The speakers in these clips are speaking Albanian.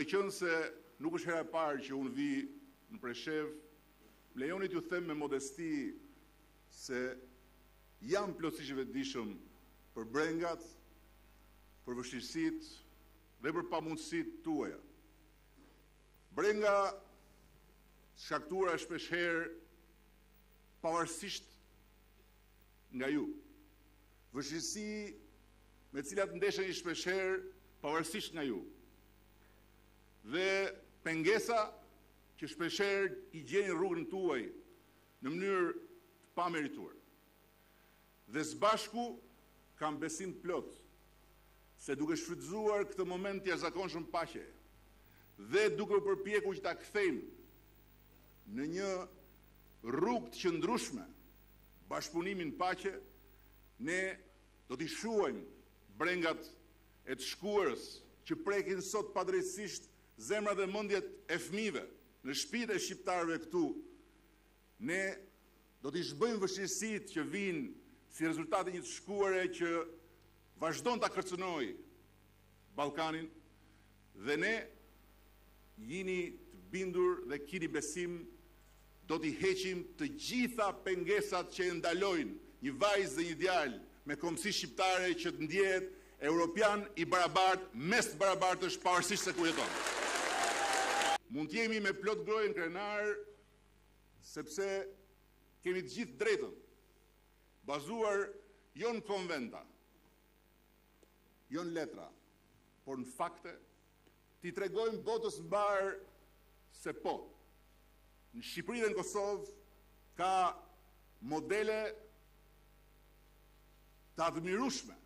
Duke qenë se nuk është hera e parë që unë vi në Preshev, lejoni t'ju them me modesti se jam plotësisht i vetëdijshëm për brengat, për vështirësitë dhe për pamundësitë tuaja. Brenga shkaktuara shpeshherë pavarësisht nga ju. Vështirësi me cilat ndesheni shpeshherë pavarësisht nga ju. Dhe pengesa që shpeshherë i gjeni rrugën tuaj në mënyrë të pamerituar. Dhe së bashku kam besim plot se duke shfrytzuar këtë moment të jashtëzakonshëm paqe dhe duke u përpjekur që ta kthejmë në një rrugë të qëndrueshme bashkëpunimin paqe, ne do t'i shuajmë brengat e të shkuarës që prekin sot padrejtësisht zemrat dhe mendjet e fëmijëve në shtëpitë e shqiptarëve këtu. Ne do t'i zhbëjmë vështirësitë që vinë si rezultat e një të shkuare që vazhdon ta kërcënojë Ballkanin, dhe ne jini të bindur dhe keni besim do t'i heqim të gjitha pengesat që e ndalojnë një vajzë dhe një djalë me kombësi shqiptare që të ndjehet europian i barabartë mes të barabartësh pavarësisht se ku jeton. Mund të jemi me plot grojën krenar sepse kemi të gjithë drejtën, bazuar jo në konventa, jo në letra, por në fakte, t'i tregojmë botës mbar se po, në Shqipëri dhe në Kosovë ka modele të admirueshme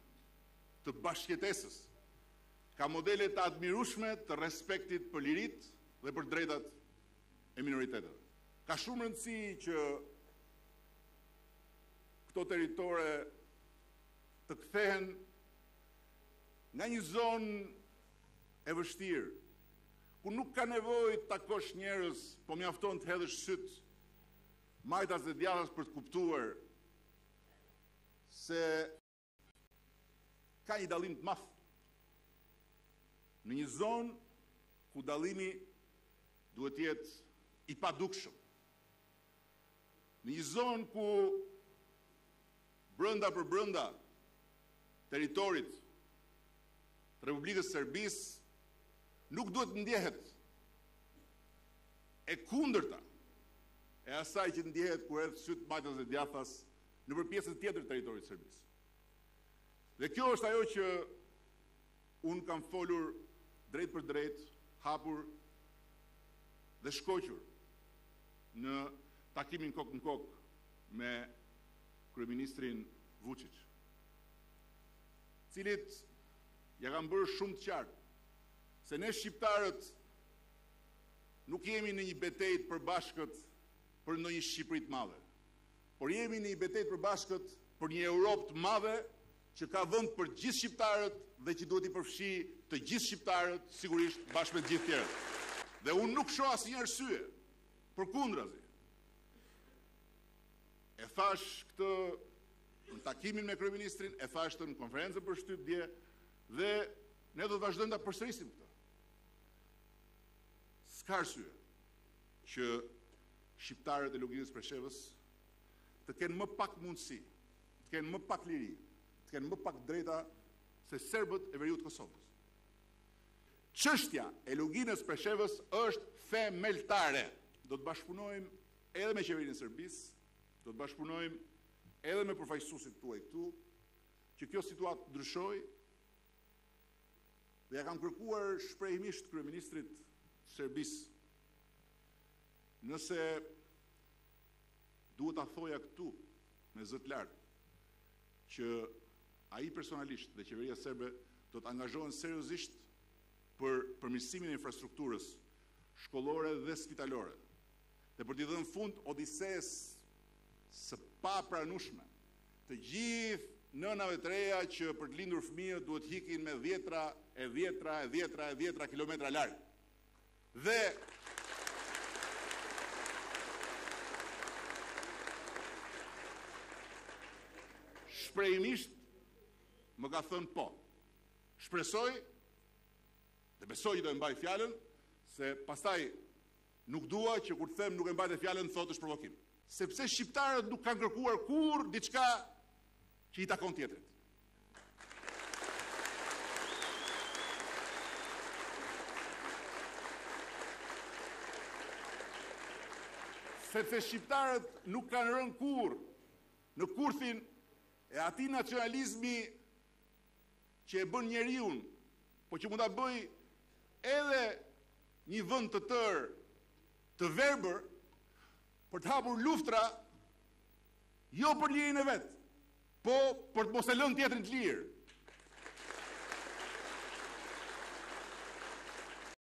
të bashkëjetesës, ka modele të admirueshme të respektit për liritë dhe për drejtat e minoriteteve. Ka shumë rëndësi që këto territore të kthehen nga një zonë e vështirë, ku nuk ka nevojë të takosh njerëz, po mjafton të hedhësh syt majtas dhe djathtas për të kuptuar se ka një dallim të madh në një zonë ku dallimi duhet të jetë i padukshëm. Në një zonë ku brenda për brenda territorit të Republikës Serbisë nuk duhet të ndjehet e kundërta e asaj që ndjehet kur hedh syt majtas dhe djathtas nëpër pjesën tjetër të territorit të Serbisë. Dhe kjo është ajo që unë kam folur drejt për drejt, hapur dhe shkoqur në takimin kokë në kokë me kryeministrin Vučić, cilit ja kam bërë shumë të qartë se ne shqiptarët nuk jemi në një betejë të përbashkët për ndonjë Shqipëri të madhe, por jemi në një betejë të përbashkët për një Europë të madhe që ka vend për gjithë shqiptarët dhe që duhet i përfshi të gjithë shqiptarët, sigurisht bashkë me të gjithë tjerët. Dhe unë nuk shoh asnjë arsye, përkundrazi. E thash këtë në takimin me kryeministrin, e thash këtë në konferencën për shtyp dje, dhe ne do të vazhdojmë ta përsërisim këtë. S'ka arsye që shqiptarët e Luginës Preshevës të kenë më pak mundësi, të kenë më pak liri, të kenë më pak drejta se serbët e veriut Kosovës. Çështja e Luginës Preshevës është themeltare. Do të bashkëpunojmë edhe me qeverinë e Serbisë, do të bashkëpunojmë edhe me përfaqësuesit tuaj këtu, që kjo situatë ndryshojë. Dhe ja kam kërkuar shprehjimisht kryeministrit të Serbisë, nëse duhet ta thoja këtu me zë të lartë që ai personalisht dhe qeveria serbe do të angazhohen seriozisht për përmirësimin e infrastrukturës shkollore dhe spitalore, dhe për t'i dhënë fund odisesë së papranueshme të gjithë nënave të reja që për të lindur fëmijë duhet hikin me 10 kilometra larg. Dhe shprehimisht më ka thënë po. Shpresoj dhe besoj që do e mbaj fjalën se pastaj nuk dua që kur them nuk e mbajtë fjalën thotë është provokim. Sepse shqiptarët nuk kanë kërkuar kur diçka që i takon tjetrit. Sepse shqiptarët nuk kanë rënë kur në kurthin e atij nacionalizmi që e bën njeriu, po që mund ta bëj edhe një vend të tërë të verbër për të hapur luftra jo për lirin e vet, po për të mos e lënë tjetrin të lirë.